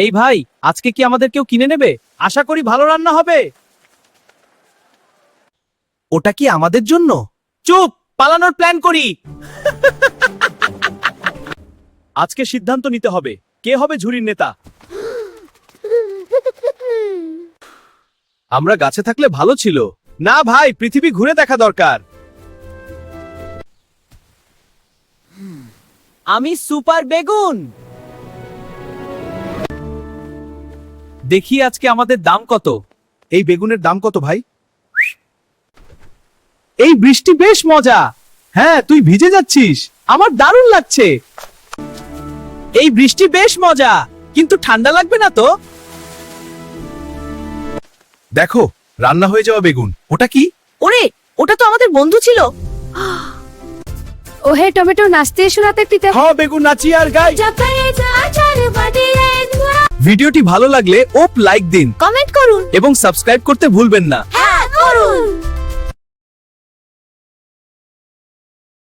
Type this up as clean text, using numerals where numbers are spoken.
এই ভাই, আজকে কি আমাদের কেউ কিনে নেবে? আশা করি ভালো রান্না হবে। ওটা কি আমাদের জন্য? চুপ, পালানোর প্ল্যান করি। আজকে সিদ্ধান্ত নিতে হবে, কে হবে ঝুরির নেতা। আমরা গাছে থাকলে ভালো ছিল। না ভাই, পৃথিবী ঘুরে দেখা দরকার। আমি সুপার বেগুন। দেখি আজকে আমাদের দাম কত। এই বেগুনের দাম কত ভাই? এই বৃষ্টি বেশ মজা। হ্যাঁ, তুই ভিজে যাচ্ছিস, আমার দারুণ লাগছে। এই বৃষ্টি বেশ মজা, কিন্তু ঠান্ডা লাগবে না তো? দেখো, রান্না হয়ে যাওয়া বেগুন। ওটা কি? ওরে, ওটা তো আমাদের বন্ধু ছিল। ও হে টমেটো, নাচতে এসো রাতে পিতে। হ্যাঁ, বেগুন নাচি আর গাই। ভিডিওটি ভালো লাগলে লাইক দিন কমেন্ট করুন। এবং সাবস্ক্রাইব করতে ভুলবেন না।